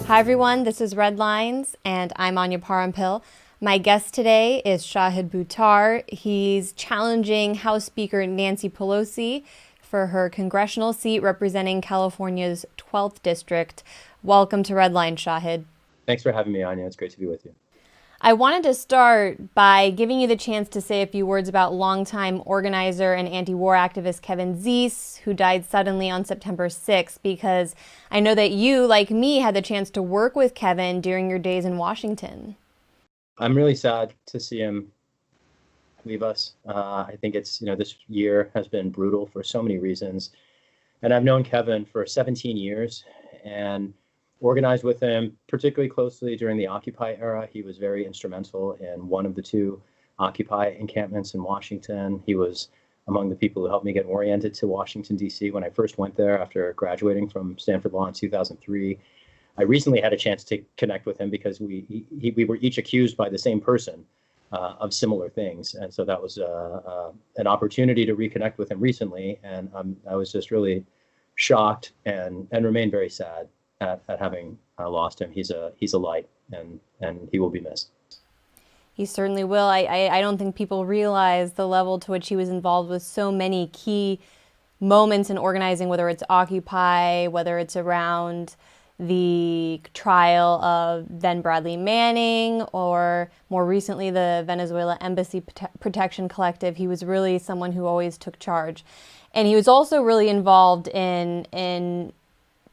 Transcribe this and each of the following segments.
Hi everyone, this is Red Lines and I'm Anya Parampil. My guest today is Shahid Buttar. He's challenging House Speaker Nancy Pelosi for her congressional seat representing California's 12th district. Welcome to Red Line, Shahid. Thanks for having me, Anya. It's great to be with you. I wanted to start by giving you the chance to say a few words about longtime organizer and anti-war activist Kevin Zeese, who died suddenly on September 6th, because I know that you, like me, had the chance to work with Kevin during your days in Washington. I'm really sad to see him leave us. I think this year has been brutal for so many reasons. And I've known Kevin for 17 years and organized with him particularly closely during the Occupy era. He was very instrumental in one of the two Occupy encampments in Washington. He was among the people who helped me get oriented to Washington, D.C. when I first went there after graduating from Stanford Law in 2003. I recently had a chance to connect with him because we were each accused by the same person of similar things, and so that was an opportunity to reconnect with him recently. And I was just really shocked and remain very sad at having lost him. He's a light, and he will be missed. He certainly will. I don't think people realize the level to which he was involved with so many key moments in organizing, whether it's Occupy, whether it's around the trial of then Bradley Manning, or more recently the Venezuela Embassy Protection Collective. He was really someone who always took charge. And he was also really involved in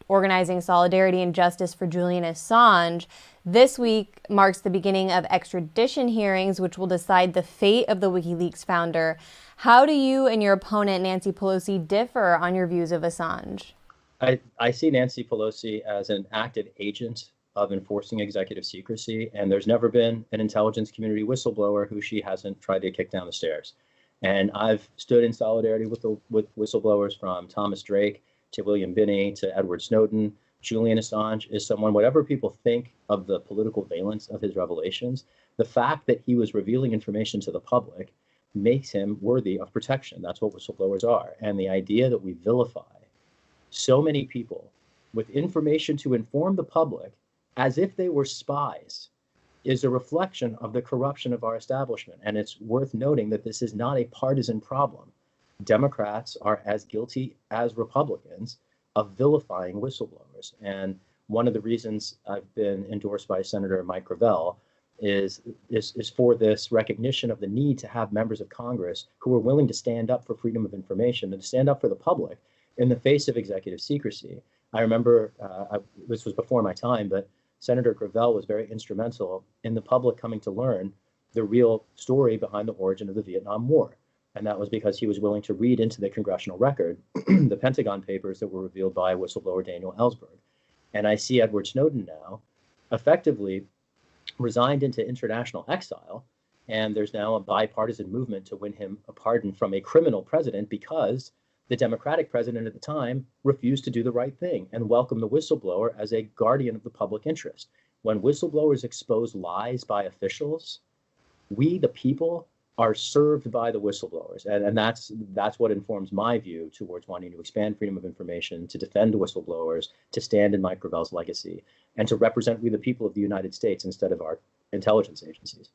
organizing solidarity and justice for Julian Assange. This week marks the beginning of extradition hearings, which will decide the fate of the WikiLeaks founder. How do you and your opponent, Nancy Pelosi, differ on your views of Assange? I see Nancy Pelosi as an active agent of enforcing executive secrecy, and there's never been an intelligence community whistleblower who she hasn't tried to kick down the stairs. And I've stood in solidarity with whistleblowers from Thomas Drake to William Binney to Edward Snowden. Julian Assange is someone, whatever people think of the political valence of his revelations, the fact that he was revealing information to the public makes him worthy of protection. That's what whistleblowers are. And the idea that we vilify so many people with information to inform the public as if they were spies is a reflection of the corruption of our establishment. And it's worth noting that this is not a partisan problem. Democrats are as guilty as Republicans of vilifying whistleblowers. And one of the reasons I've been endorsed by Senator Mike Gravel is for this recognition of the need to have members of Congress who are willing to stand up for freedom of information and to stand up for the public in the face of executive secrecy. I remember, this was before my time, but Senator Gravel was very instrumental in the public coming to learn the real story behind the origin of the Vietnam War. And that was because he was willing to read into the congressional record the Pentagon papers that were revealed by whistleblower Daniel Ellsberg. And I see Edward Snowden now effectively resigned into international exile. And there's now a bipartisan movement to win him a pardon from a criminal president because the Democratic president at the time refused to do the right thing and welcome the whistleblower as a guardian of the public interest. When whistleblowers expose lies by officials, we, the people, are served by the whistleblowers. And that's what informs my view towards wanting to expand freedom of information, to defend whistleblowers, to stand in Mike Gravel's legacy, and to represent we, the people of the United States, instead of our intelligence agencies.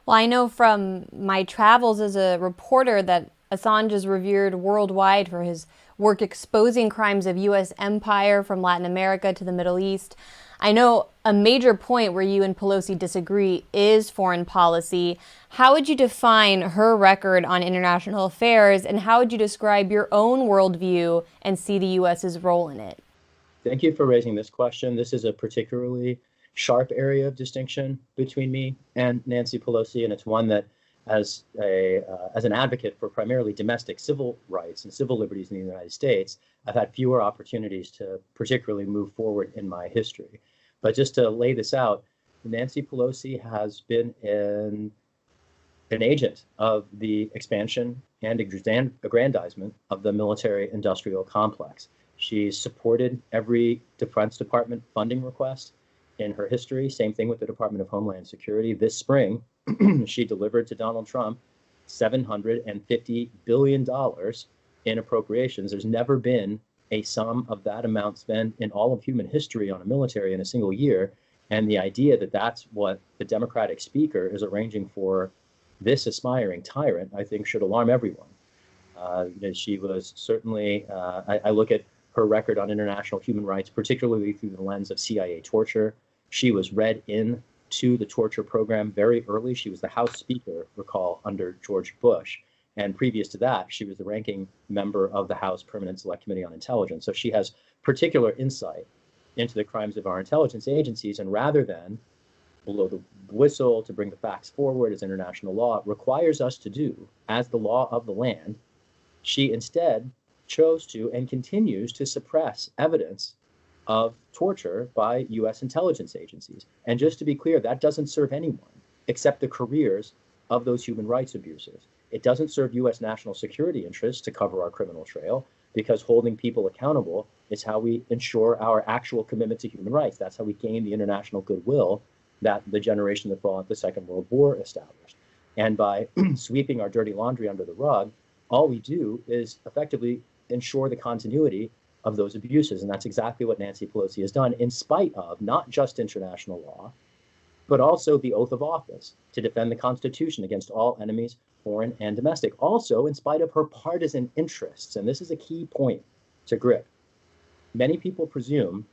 Well, I know from my travels as a reporter that Assange is revered worldwide for his work exposing crimes of U.S. empire from Latin America to the Middle East. I know a major point where you and Pelosi disagree is foreign policy. How would you define her record on international affairs, and how would you describe your own worldview and see the U.S.'s role in it? Thank you for raising this question. This is a particularly sharp area of distinction between me and Nancy Pelosi, and it's one that as an advocate for primarily domestic civil rights and civil liberties in the United States, I've had fewer opportunities to particularly move forward in my history. But just to lay this out, Nancy Pelosi has been an agent of the expansion and aggrandizement of the military-industrial complex. She's supported every Defense Department funding request in her history. Same thing with the Department of Homeland Security. This spring, she delivered to Donald Trump $750 billion in appropriations. There's never been a sum of that amount spent in all of human history on a military in a single year. And the idea that that's what the Democratic Speaker is arranging for this aspiring tyrant, I think, should alarm everyone. She was certainly, I look at her record on international human rights, particularly through the lens of CIA torture. She was read in to the torture program very early. She was the House Speaker, recall, under George Bush. And previous to that, she was the ranking member of the House Permanent Select Committee on Intelligence. So she has particular insight into the crimes of our intelligence agencies. And rather than blow the whistle to bring the facts forward, as international law requires us to do, as the law of the land, she instead chose to and continues to suppress evidence of torture by U.S. intelligence agencies. And just to be clear, that doesn't serve anyone except the careers of those human rights abusers. It doesn't serve U.S. national security interests to cover our criminal trail, because holding people accountable is how we ensure our actual commitment to human rights. That's how we gain the international goodwill that the generation that fought the Second World War established. And by sweeping our dirty laundry under the rug, all we do is effectively ensure the continuity of those abuses. And that's exactly what Nancy Pelosi has done, in spite of not just international law, but also the oath of office to defend the Constitution against all enemies, foreign and domestic. Also, in spite of her partisan interests. And this is a key point to grip. Many people presume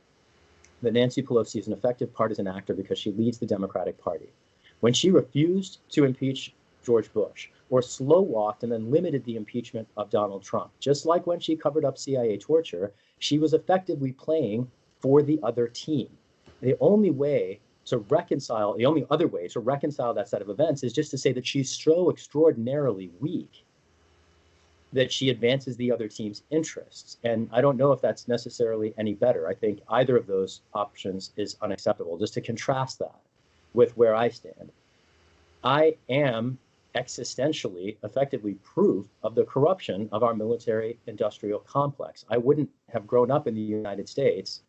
that Nancy Pelosi is an effective partisan actor because she leads the Democratic Party. When she refused to impeach George Bush, or slow-walked and then limited the impeachment of Donald Trump, just like when she covered up CIA torture, she was effectively playing for the other team. The only other way to reconcile that set of events is just to say that she's so extraordinarily weak that she advances the other team's interests. And I don't know if that's necessarily any better. I think either of those options is unacceptable. Just to contrast that with where I stand, I am existentially, effectively proof of the corruption of our military industrial complex. I wouldn't have grown up in the United States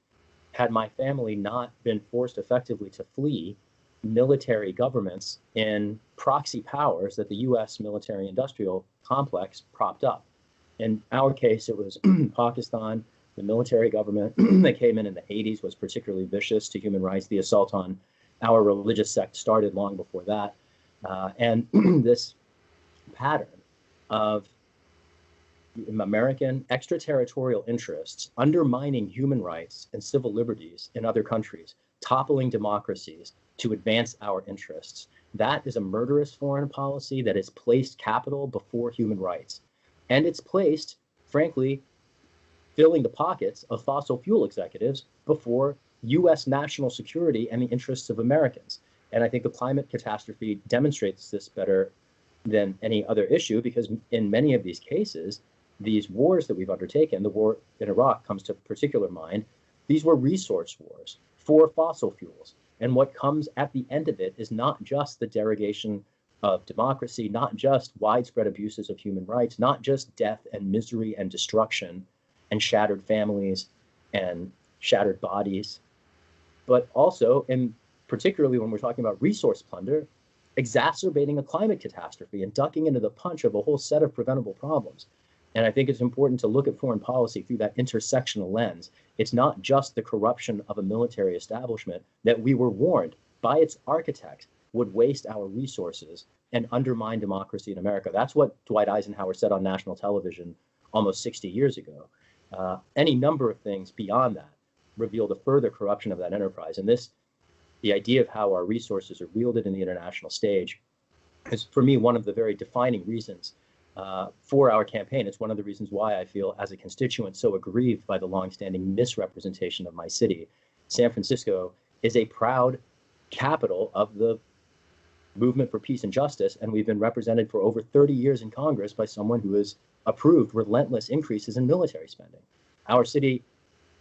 had my family not been forced effectively to flee military governments in proxy powers that the US military industrial complex propped up. In our case, it was Pakistan. The military government that came in the 80s was particularly vicious to human rights. The assault on our religious sect started long before that. And this pattern of American extraterritorial interests undermining human rights and civil liberties in other countries, toppling democracies to advance our interests, that is a murderous foreign policy that has placed capital before human rights. And it's placed, frankly, filling the pockets of fossil fuel executives before U.S. national security and the interests of Americans. And I think the climate catastrophe demonstrates this better than any other issue, because in many of these cases, these wars that we've undertaken, the war in Iraq comes to particular mind, these were resource wars for fossil fuels. And what comes at the end of it is not just the derogation of democracy, not just widespread abuses of human rights, not just death and misery and destruction and shattered families and shattered bodies, but also, and particularly when we're talking about resource plunder, exacerbating a climate catastrophe and ducking into the punch of a whole set of preventable problems. And I think it's important to look at foreign policy through that intersectional lens. It's not just the corruption of a military establishment that we were warned by its architects would waste our resources and undermine democracy in America. That's what Dwight Eisenhower said on national television almost 60 years ago. Any number of things beyond that reveal the further corruption of that enterprise. And the idea of how our resources are wielded in the international stage is, for me, one of the very defining reasons for our campaign. It's one of the reasons why I feel, as a constituent, so aggrieved by the longstanding misrepresentation of my city. San Francisco is a proud capital of the movement for peace and justice, and we've been represented for over 30 years in Congress by someone who has approved relentless increases in military spending. Our city,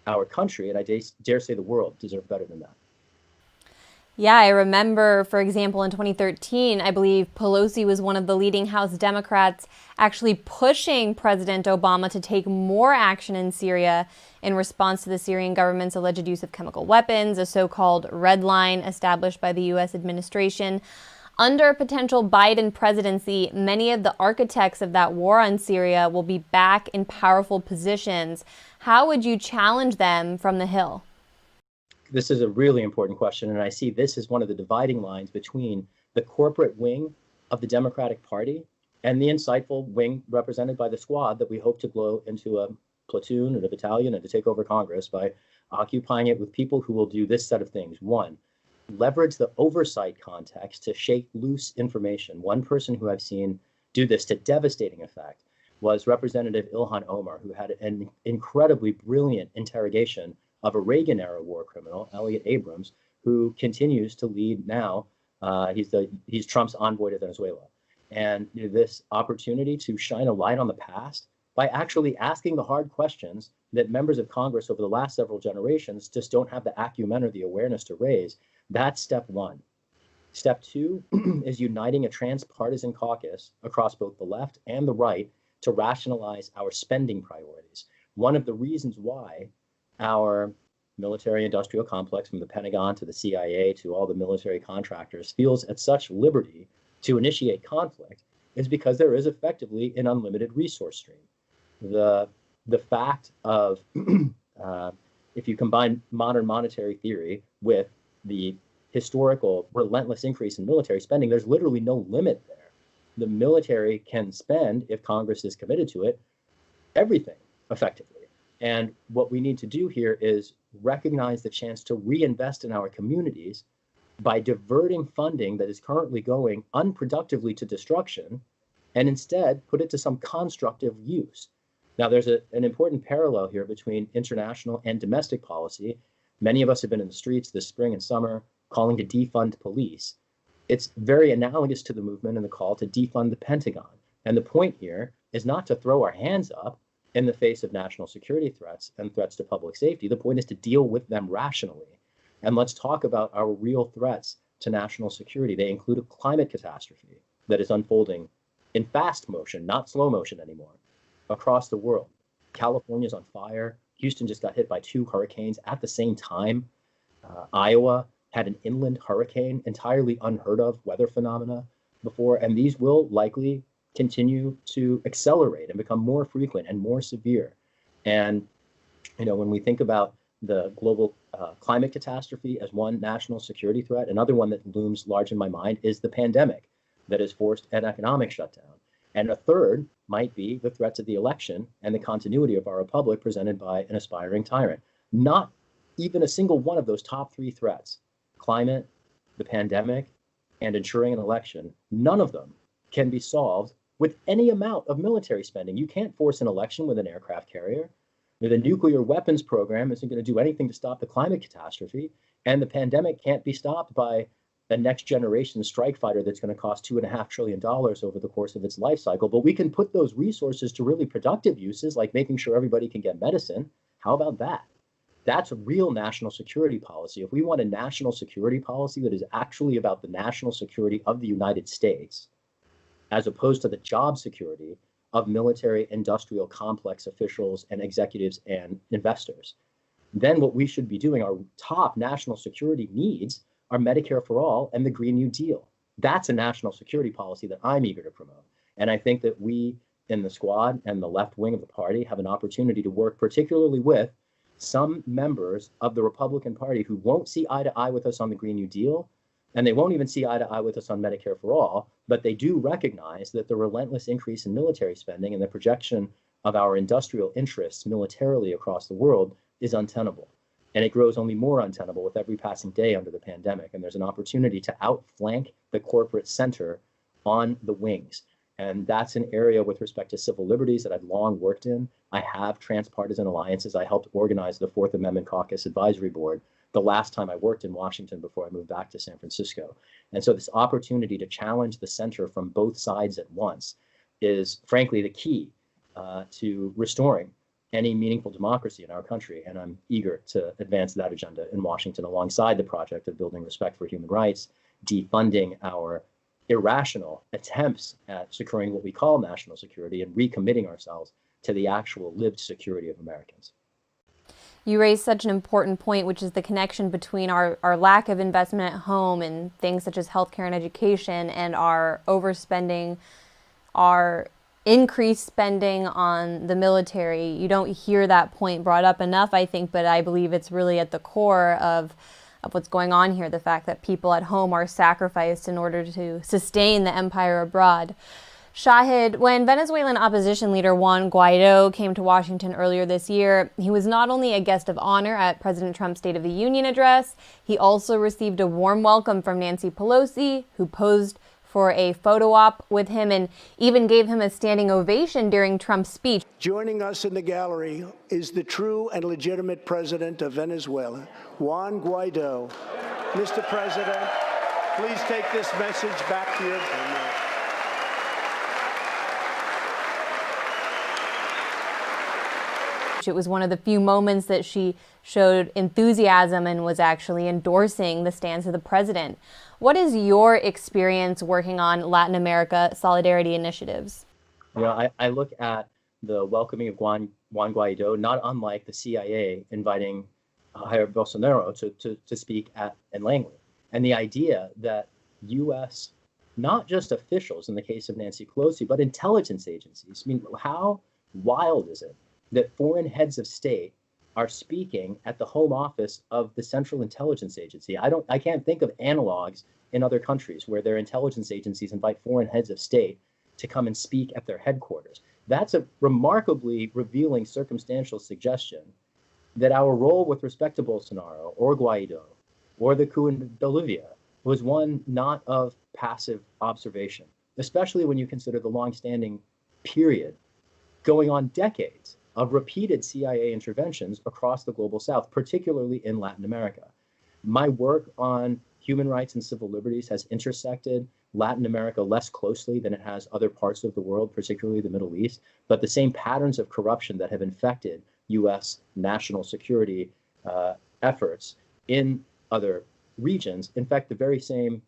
our country, and I dare say the world, deserve better than that. Yeah, I remember, for example, in 2013, I believe Pelosi was one of the leading House Democrats actually pushing President Obama to take more action in Syria in response to the Syrian government's alleged use of chemical weapons, a so-called red line established by the U.S. administration. Under a potential Biden presidency, many of the architects of that war on Syria will be back in powerful positions. How would you challenge them from the Hill? This is a really important question, and I see this as one of the dividing lines between the corporate wing of the Democratic Party and the insightful wing represented by the Squad that we hope to blow into a platoon and a battalion and to take over Congress by occupying it with people who will do this set of things. One, leverage the oversight context to shake loose information. One person who I've seen do this to devastating effect was Representative Ilhan Omar, who had an incredibly brilliant interrogation of a Reagan-era war criminal, Elliot Abrams, who continues to lead now. He's Trump's envoy to Venezuela. And this opportunity to shine a light on the past by actually asking the hard questions that members of Congress over the last several generations just don't have the acumen or the awareness to raise. That's step one. Step two is uniting a transpartisan caucus across both the left and the right to rationalize our spending priorities. One of the reasons why our military industrial complex, from the Pentagon to the CIA to all the military contractors, feels at such liberty to initiate conflict is because there is effectively an unlimited resource stream. The fact of if you combine modern monetary theory with the historical relentless increase in military spending, there's literally no limit there. The military can spend, if Congress is committed to it, everything effectively. And what we need to do here is recognize the chance to reinvest in our communities by diverting funding that is currently going unproductively to destruction and instead put it to some constructive use. Now, there's an important parallel here between international and domestic policy. Many of us have been in the streets this spring and summer calling to defund police. It's very analogous to the movement and the call to defund the Pentagon. And the point here is not to throw our hands up in the face of national security threats and threats to public safety. The point is to deal with them rationally. And let's talk about our real threats to national security. They include a climate catastrophe that is unfolding in fast motion, not slow motion anymore, across the world. California's on fire. Houston just got hit by 2 hurricanes at the same time. Iowa had an inland hurricane, entirely unheard of weather phenomena before, and these will likely continue to accelerate and become more frequent and more severe. And when we think about the global climate catastrophe as one national security threat, another one that looms large in my mind is the pandemic that has forced an economic shutdown. And a third might be the threats of the election and the continuity of our republic presented by an aspiring tyrant. Not even a single one of those top 3 threats, climate, the pandemic, and ensuring an election, none of them can be solved with any amount of military spending. You can't force an election with an aircraft carrier. The nuclear weapons program isn't going to do anything to stop the climate catastrophe. And the pandemic can't be stopped by a next generation strike fighter that's going to cost $2.5 trillion over the course of its life cycle. But we can put those resources to really productive uses, like making sure everybody can get medicine. How about that? That's a real national security policy. If we want a national security policy that is actually about the national security of the United States, as opposed to the job security of military industrial complex officials and executives and investors, then what we should be doing, our top national security needs, are Medicare for all and the Green New Deal. That's a national security policy that I'm eager to promote. And I think that we in the Squad and the left wing of the party have an opportunity to work particularly with some members of the Republican Party who won't see eye to eye with us on the Green New Deal, and they won't even see eye to eye with us on Medicare for all, but they do recognize that the relentless increase in military spending and the projection of our industrial interests militarily across the world is untenable. And it grows only more untenable with every passing day under the pandemic. And there's an opportunity to outflank the corporate center on the wings. And that's an area with respect to civil liberties that I've long worked in. I have transpartisan alliances. I helped organize the Fourth Amendment Caucus Advisory Board the last time I worked in Washington before I moved back to San Francisco. And so this opportunity to challenge the center from both sides at once is frankly the key to restoring any meaningful democracy in our country. And I'm eager to advance that agenda in Washington alongside the project of building respect for human rights, defunding our irrational attempts at securing what we call national security, and recommitting ourselves to the actual lived security of Americans. You raise such an important point, which is the connection between our lack of investment at home in things such as healthcare and education and our overspending, our increased spending on the military. You don't hear that point brought up enough, I think, but I believe it's really at the core of what's going on here, the fact that people at home are sacrificed in order to sustain the empire abroad. Shahid, when Venezuelan opposition leader Juan Guaido came to Washington earlier this year, he was not only a guest of honor at President Trump's State of the Union address, he also received a warm welcome from Nancy Pelosi, who posed for a photo op with him and even gave him a standing ovation during Trump's speech. Joining us in the gallery is the true and legitimate president of Venezuela, Juan Guaido. Mr. President, please take this message back to your family. It was one of the few moments that she showed enthusiasm and was actually endorsing the stance of the president. What is your experience working on Latin America solidarity initiatives? I look at the welcoming of Juan Guaido, not unlike the CIA inviting Jair Bolsonaro to speak at Langley. And the idea that U.S., not just officials in the case of Nancy Pelosi, but intelligence agencies, I mean, how wild is it that foreign heads of state are speaking at the home office of the Central Intelligence Agency? I can't think of analogs in other countries where their intelligence agencies invite foreign heads of state to come and speak at their headquarters. That's a remarkably revealing circumstantial suggestion that our role with respect to Bolsonaro or Guaido or the coup in Bolivia was one not of passive observation, especially when you consider the longstanding period going on decades of repeated CIA interventions across the global south, particularly in Latin America. My work on human rights and civil liberties has intersected Latin America less closely than it has other parts of the world, particularly the Middle East, but the same patterns of corruption that have infected U.S. national security efforts in other regions, in fact, the very same,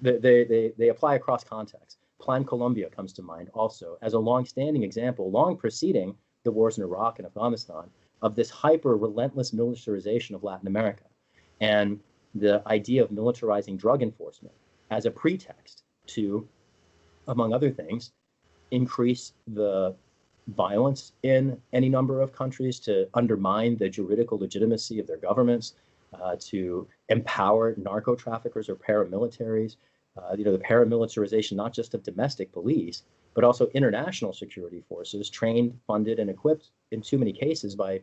they apply across contexts. Plan Colombia comes to mind also as a long-standing example, long preceding the wars in Iraq and Afghanistan, of this hyper-relentless militarization of Latin America. And the idea of militarizing drug enforcement as a pretext to, among other things, increase the violence in any number of countries, to undermine the juridical legitimacy of their governments, to empower narco traffickers or paramilitaries, the paramilitarization not just of domestic police, but also international security forces trained, funded, and equipped in too many cases by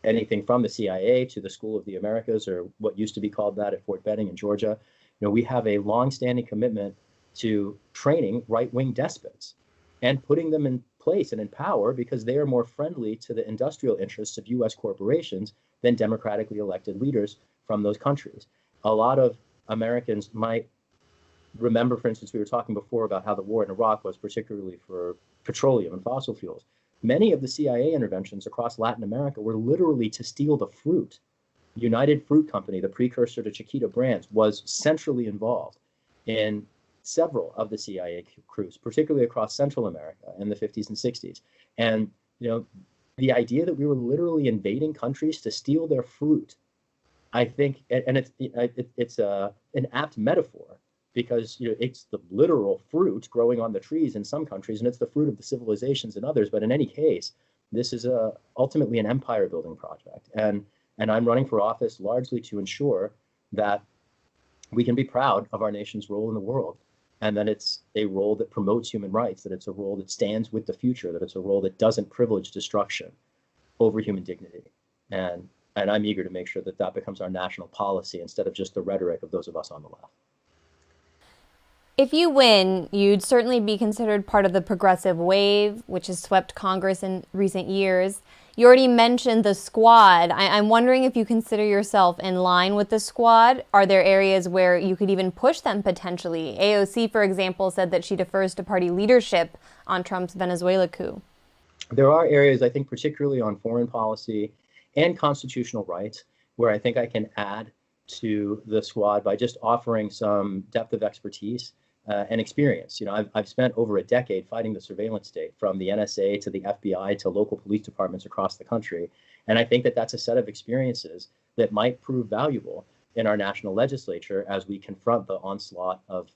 anything from the CIA to the School of the Americas, or what used to be called that at Fort Benning in Georgia. We have a long-standing commitment to training right-wing despots and putting them in place and in power because they are more friendly to the industrial interests of U.S. corporations than democratically elected leaders from those countries. A lot of Americans might remember, for instance, we were talking before about how the war in Iraq was particularly for petroleum and fossil fuels. Many of the CIA interventions across Latin America were literally to steal the fruit. United Fruit Company, the precursor to Chiquita Brands, was centrally involved in several of the CIA coups, particularly across Central America in the 50s and 60s. And the idea that we were literally invading countries to steal their fruit, I think, and it's an apt metaphor, because it's the literal fruit growing on the trees in some countries, and it's the fruit of the civilizations in others. But in any case, this is ultimately an empire building project, and I'm running for office largely to ensure that we can be proud of our nation's role in the world, and that it's a role that promotes human rights, that it's a role that stands with the future, that it's a role that doesn't privilege destruction over human dignity. And I'm eager to make sure that that becomes our national policy instead of just the rhetoric of those of us on the left. If you win, you'd certainly be considered part of the progressive wave, which has swept Congress in recent years. You already mentioned the squad. I'm wondering if you consider yourself in line with the squad. Are there areas where you could even push them potentially? AOC, for example, said that she defers to party leadership on Trump's Venezuela coup. There are areas, I think, particularly on foreign policy and constitutional rights, where I think I can add to the squad by just offering some depth of expertise. and experience. I've spent over a decade fighting the surveillance state, from the NSA to the FBI to local police departments across the country. And I think that that's a set of experiences that might prove valuable in our national legislature as we confront the onslaught of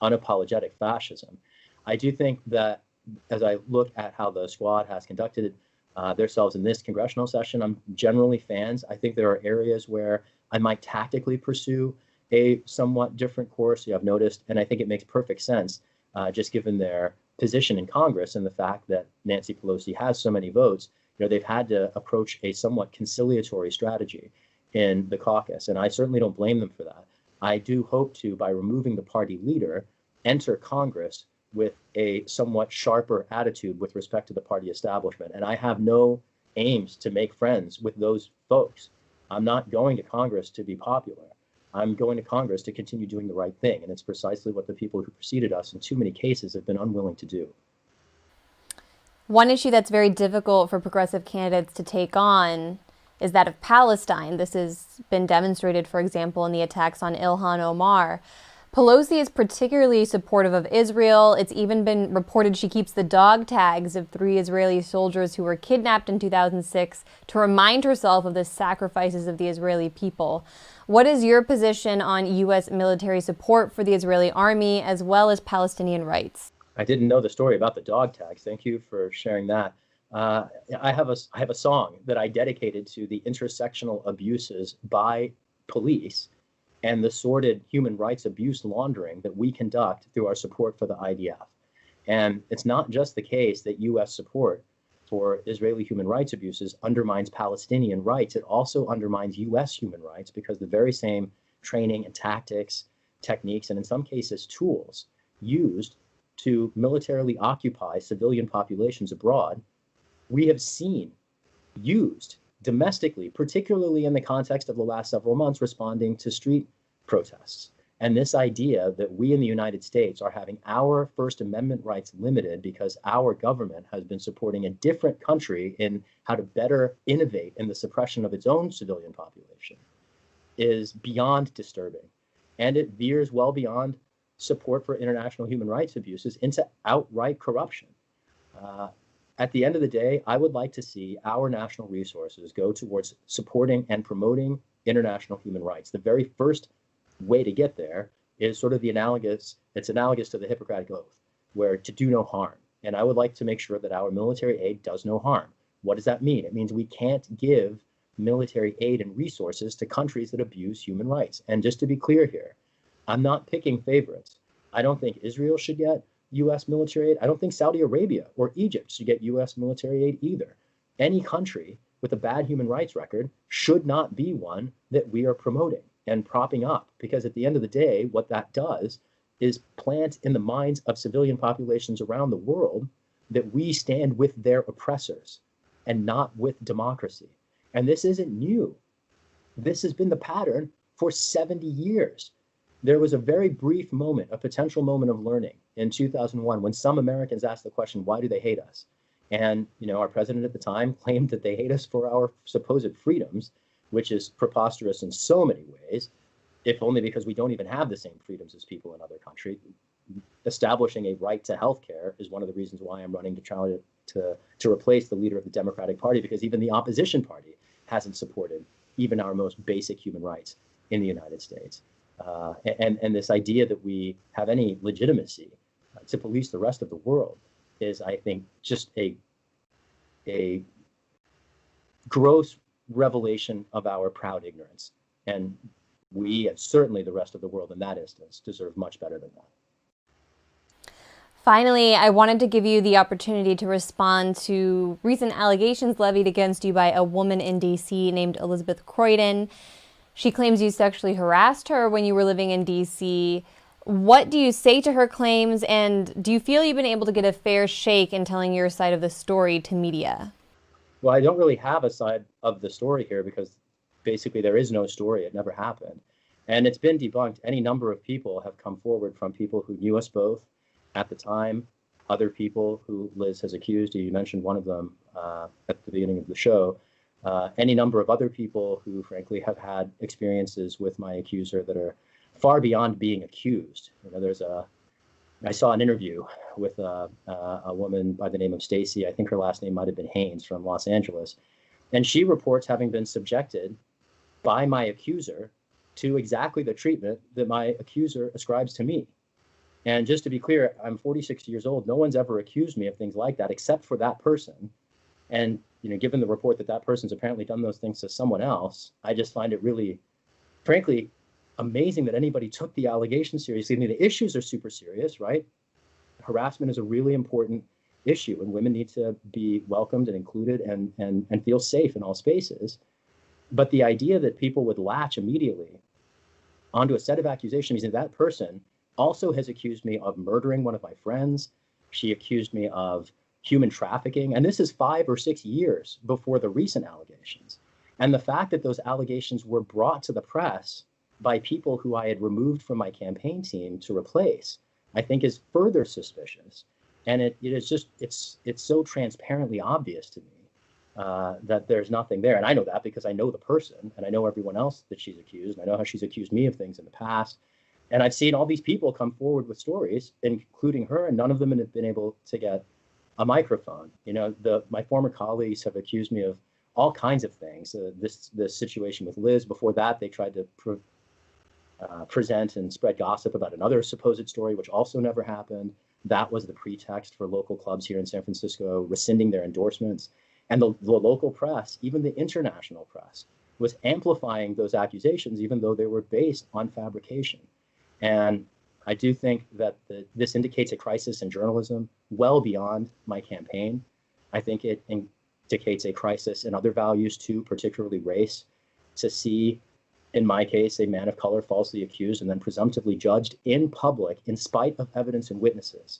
unapologetic fascism. I do think that as I look at how the squad has conducted themselves in this congressional session, I'm generally fans. I think there are areas where I might tactically pursue a somewhat different course. I've noticed, and I think it makes perfect sense, just given their position in Congress and the fact that Nancy Pelosi has so many votes. They've had to approach a somewhat conciliatory strategy in the caucus, and I certainly don't blame them for that. I do hope to, by removing the party leader, enter Congress with a somewhat sharper attitude with respect to the party establishment. And I have no aims to make friends with those folks. I'm not going to Congress to be popular. I'm going to Congress to continue doing the right thing. And it's precisely what the people who preceded us in too many cases have been unwilling to do. One issue that's very difficult for progressive candidates to take on is that of Palestine. This has been demonstrated, for example, in the attacks on Ilhan Omar. Pelosi is particularly supportive of Israel. It's even been reported she keeps the dog tags of 3 Israeli soldiers who were kidnapped in 2006 to remind herself of the sacrifices of the Israeli people. What is your position on U.S. military support for the Israeli army as well as Palestinian rights? I didn't know the story about the dog tags. Thank you for sharing that. I have a song that I dedicated to the intersectional abuses by police and the sordid human rights abuse laundering that we conduct through our support for the IDF. And it's not just the case that U.S. support for Israeli human rights abuses undermines Palestinian rights. It also undermines U.S. human rights, because the very same training and tactics, techniques, and in some cases tools used to militarily occupy civilian populations abroad, we have seen used domestically, particularly in the context of the last several months responding to street protests. And this idea that we in the United States are having our First Amendment rights limited because our government has been supporting a different country in how to better innovate in the suppression of its own civilian population is beyond disturbing. And it veers well beyond support for international human rights abuses into outright corruption. At the end of the day, I would like to see our national resources go towards supporting and promoting international human rights. The very first way to get there is sort of analogous to the Hippocratic Oath, where to do no harm. And I would like to make sure that our military aid does no harm. What does that mean? It means we can't give military aid and resources to countries that abuse human rights. And just to be clear here, I'm not picking favorites. I don't think Israel should get U.S. military aid. I don't think Saudi Arabia or Egypt should get U.S. military aid either. Any country with a bad human rights record should not be one that we are promoting and propping up, because at the end of the day, what that does is plant in the minds of civilian populations around the world that we stand with their oppressors and not with democracy. And this isn't new. This has been the pattern for 70 years. There was a very brief moment, a potential moment of learning in 2001 when some Americans asked the question, why do they hate us? And, our president at the time claimed that they hate us for our supposed freedoms, which is preposterous in so many ways, if only because we don't even have the same freedoms as people in other countries. Establishing a right to health care is one of the reasons why I'm running to try to replace the leader of the Democratic Party, because even the opposition party hasn't supported even our most basic human rights in the United States. And this idea that we have any legitimacy to police the rest of the world is, I think, just a gross revelation of our proud ignorance. And we, and certainly the rest of the world in that instance, deserve much better than that. Finally, I wanted to give you the opportunity to respond to recent allegations levied against you by a woman in D.C. named Elizabeth Croydon. She claims you sexually harassed her when you were living in D.C. What do you say to her claims, and do you feel you've been able to get a fair shake in telling your side of the story to media? Well, I don't really have a side of the story here, because basically there is no story. It never happened. And it's been debunked. Any number of people have come forward, from people who knew us both at the time, other people who Liz has accused. You mentioned one of them at the beginning of the show. Any number of other people who, frankly, have had experiences with my accuser that are far beyond being accused. There's a I saw an interview with a woman by the name of Stacy. I think her last name might have been Haynes from Los Angeles. And she reports having been subjected by my accuser to exactly the treatment that my accuser ascribes to me. And just to be clear, I'm 46 years old. No one's ever accused me of things like that except for that person. And, given the report that that person's apparently done those things to someone else, I just find it really, frankly, amazing that anybody took the allegations seriously. I mean, the issues are super serious, right? Harassment is a really important issue, and women need to be welcomed and included and feel safe in all spaces. But the idea that people would latch immediately onto a set of accusations means that person also has accused me of murdering one of my friends. She accused me of human trafficking. And this is 5 or 6 years before the recent allegations. And the fact that those allegations were brought to the press by people who I had removed from my campaign team to replace, I think is further suspicious. And it's so transparently obvious to me that there's nothing there. And I know that because I know the person and I know everyone else that she's accused. And I know how she's accused me of things in the past. And I've seen all these people come forward with stories, including her, and none of them have been able to get a microphone. My former colleagues have accused me of all kinds of things. This situation with Liz, before that, they tried to present and spread gossip about another supposed story, which also never happened. That was the pretext for local clubs here in San Francisco rescinding their endorsements. And the local press, even the international press, was amplifying those accusations, even though they were based on fabrication. And I do think that this indicates a crisis in journalism well beyond my campaign. I think it indicates a crisis in other values too, particularly race. To see, in my case, a man of color falsely accused and then presumptively judged in public in spite of evidence and witnesses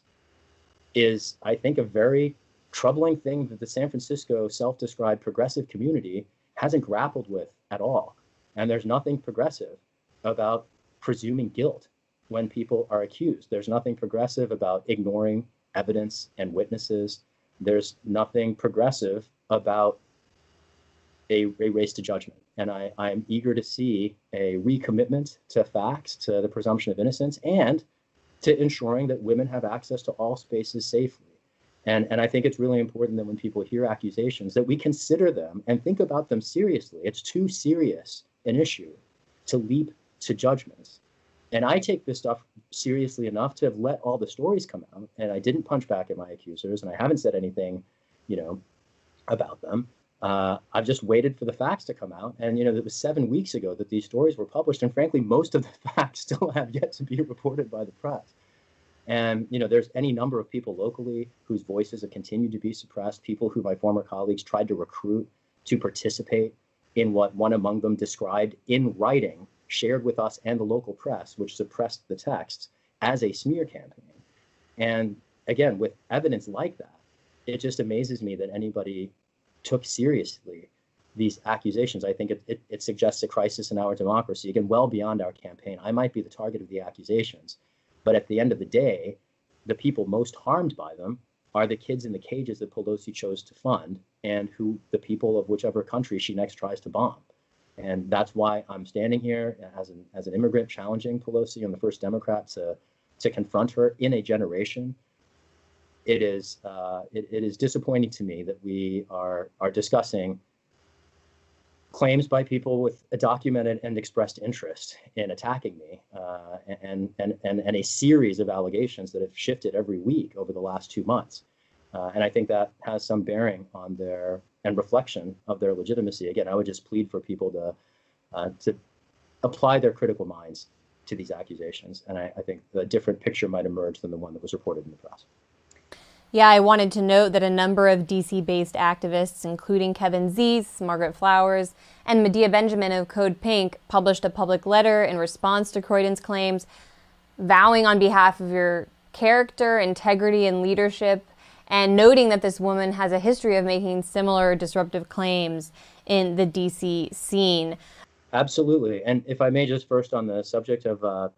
is, I think, a very troubling thing that the San Francisco self-described progressive community hasn't grappled with at all. And there's nothing progressive about presuming guilt when people are accused. There's nothing progressive about ignoring evidence and witnesses. There's nothing progressive about a race to judgment. And I'm eager to see a recommitment to facts, to the presumption of innocence, and to ensuring that women have access to all spaces safely. And I think it's really important that when people hear accusations, that we consider them and think about them seriously. It's too serious an issue to leap to judgments. And I take this stuff seriously enough to have let all the stories come out. And I didn't punch back at my accusers, and I haven't said anything, about them. I've just waited for the facts to come out. And, it was 7 weeks ago that these stories were published. And frankly, most of the facts still have yet to be reported by the press. And, there's any number of people locally whose voices have continued to be suppressed, people who my former colleagues tried to recruit to participate in what one among them described in writing, shared with us and the local press, which suppressed the text, as a smear campaign. And again, with evidence like that, it just amazes me that anybody took seriously these accusations. I think it suggests a crisis in our democracy, again, well beyond our campaign. I might be the target of the accusations, but at the end of the day, the people most harmed by them are the kids in the cages that Pelosi chose to fund and who the people of whichever country she next tries to bomb. And that's why I'm standing here as an immigrant challenging Pelosi and the first Democrat to confront her in a generation. It is disappointing to me that we are discussing claims by people with a documented and expressed interest in attacking me, and a series of allegations that have shifted every week over the last 2 months. And I think that has some bearing on their and reflection of their legitimacy. Again, I would just plead for people to apply their critical minds to these accusations. And I think the different picture might emerge than the one that was reported in the press. Yeah, I wanted to note that a number of DC-based activists, including Kevin Zeese, Margaret Flowers, and Medea Benjamin of Code Pink, published a public letter in response to Croydon's claims, vowing on behalf of your character, integrity, and leadership, and noting that this woman has a history of making similar disruptive claims in the DC scene. Absolutely. And if I may just first on the subject of,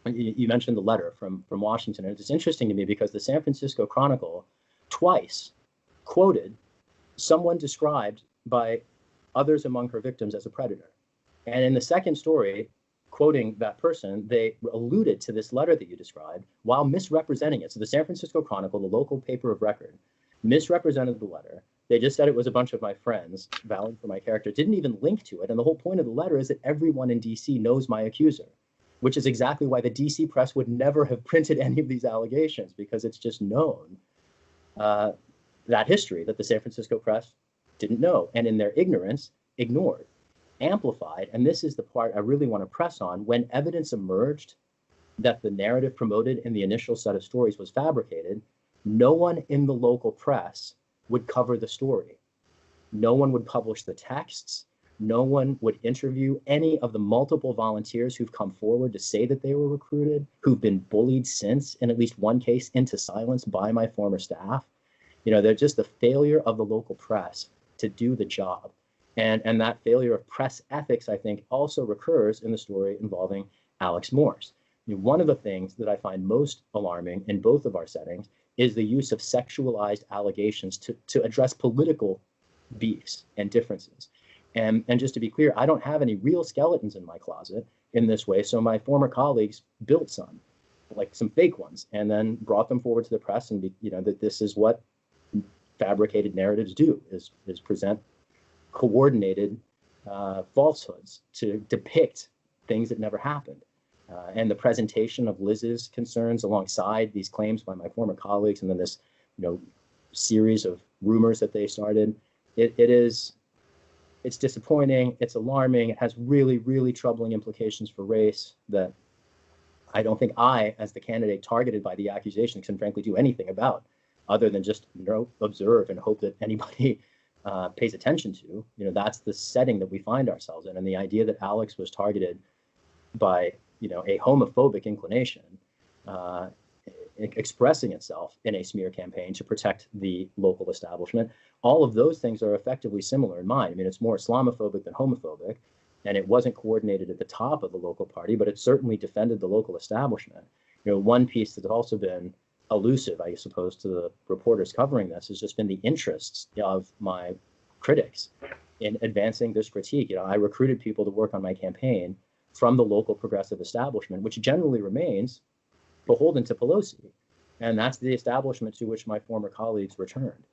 you mentioned the letter from Washington. And it's interesting to me because the San Francisco Chronicle twice quoted someone described by others among her victims as a predator. And in the second story, quoting that person, they alluded to this letter that you described while misrepresenting it. So the San Francisco Chronicle, the local paper of record, misrepresented the letter. They just said it was a bunch of my friends vouching for my character, didn't even link to it. And the whole point of the letter is that everyone in DC knows my accuser, which is exactly why the DC press would never have printed any of these allegations, because it's just known that history that the San Francisco press didn't know, and in their ignorance, ignored, amplified. And this is the part I really want to press on. When evidence emerged that the narrative promoted in the initial set of stories was fabricated, no one in the local press would cover the story. No one would publish the texts. No one would interview any of the multiple volunteers who've come forward to say that they were recruited, who've been bullied since, in at least one case, into silence by my former staff. You know, they're just the failure of the local press to do the job. And that failure of press ethics, I think, also recurs in the story involving Alex Morse. You know, one of the things that I find most alarming in both of our settings is the use of sexualized allegations to address political beefs and differences. And just to be clear, I don't have any real skeletons in my closet in this way. So my former colleagues built some, like some fake ones, and then brought them forward to the press. And that this is what fabricated narratives do: is present coordinated falsehoods to depict things that never happened. And the presentation of Liz's concerns alongside these claims by my former colleagues, and then this, series of rumors that they started, it's disappointing, it's alarming, it has really, really troubling implications for race that I don't think I, as the candidate targeted by the accusation, can frankly do anything about, other than just observe and hope that anybody pays attention to. That's the setting that we find ourselves in, and the idea that Alex was targeted by a homophobic inclination expressing itself in a smear campaign to protect the local establishment. All of those things are effectively similar in mine. I mean, it's more Islamophobic than homophobic, and it wasn't coordinated at the top of the local party, but it certainly defended the local establishment. One piece that's also been elusive, I suppose, to the reporters covering this has just been the interests of my critics in advancing this critique. I recruited people to work on my campaign from the local progressive establishment, which generally remains beholden to Pelosi. And that's the establishment to which my former colleagues returned.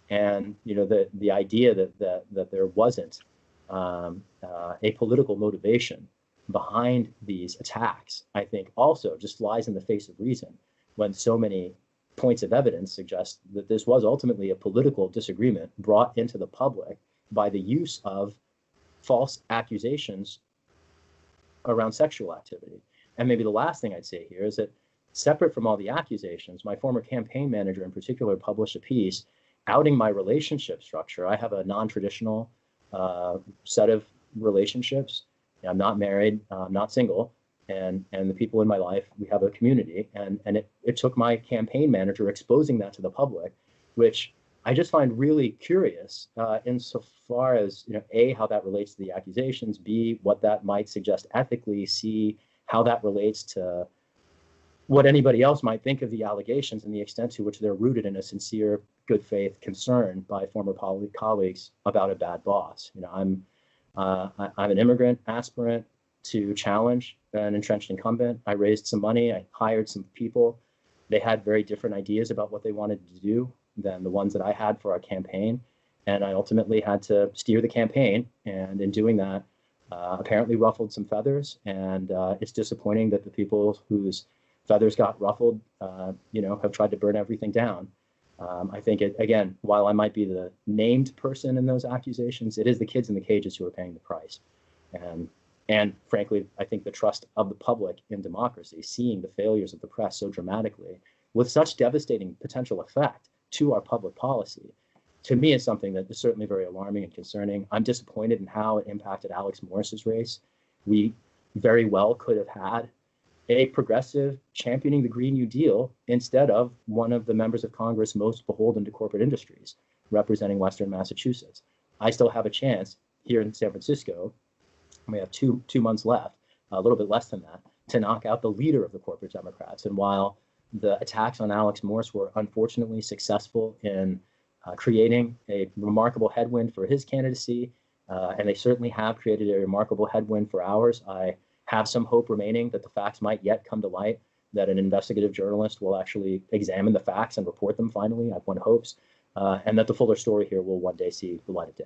And, the idea that there wasn't a political motivation behind these attacks, I think also just flies in the face of reason, when so many points of evidence suggest that this was ultimately a political disagreement brought into the public by the use of false accusations around sexual activity. And maybe the last thing I'd say here is that, separate from all the accusations, my former campaign manager in particular published a piece outing my relationship structure. I have a non-traditional set of relationships. I'm not married, I'm not single, and the people in my life, we have a community. And it took my campaign manager exposing that to the public, which I just find really curious insofar as, A, how that relates to the accusations, B, what that might suggest ethically, C, how that relates to what anybody else might think of the allegations and the extent to which they're rooted in a sincere, good faith concern by former colleagues about a bad boss. I'm an immigrant aspirant to challenge an entrenched incumbent. I raised some money, I hired some people. They had very different ideas about what they wanted to do than the ones that I had for our campaign. And I ultimately had to steer the campaign. And in doing that, apparently ruffled some feathers. And it's disappointing that the people whose feathers got ruffled, have tried to burn everything down. I think, again, while I might be the named person in those accusations, it is the kids in the cages who are paying the price. And frankly, I think the trust of the public in democracy, seeing the failures of the press so dramatically, with such devastating potential effect to our public policy, to me is something that is certainly very alarming and concerning. I'm disappointed in how it impacted Alex Morse's race. We very well could have had a progressive championing the Green New Deal instead of one of the members of Congress most beholden to corporate industries representing Western Massachusetts. I still have a chance here in San Francisco. We have two months left, a little bit less than that, to knock out the leader of the corporate Democrats. And while the attacks on Alex Morse were unfortunately successful in creating a remarkable headwind for his candidacy, and they certainly have created a remarkable headwind for ours, have some hope remaining that the facts might yet come to light, that an investigative journalist will actually examine the facts and report them finally. One hopes, and that the fuller story here will one day see the light of day.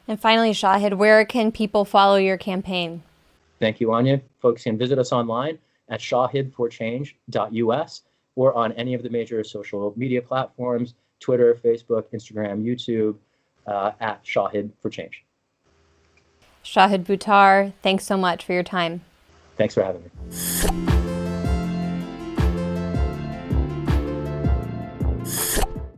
And finally, Shahid, where can people follow your campaign? Thank you, Anya. Folks can visit us online at shahidforchange.us or on any of the major social media platforms, Twitter, Facebook, Instagram, YouTube, at Shahid for Change. Shahid Buttar, thanks so much for your time. Thanks for having me.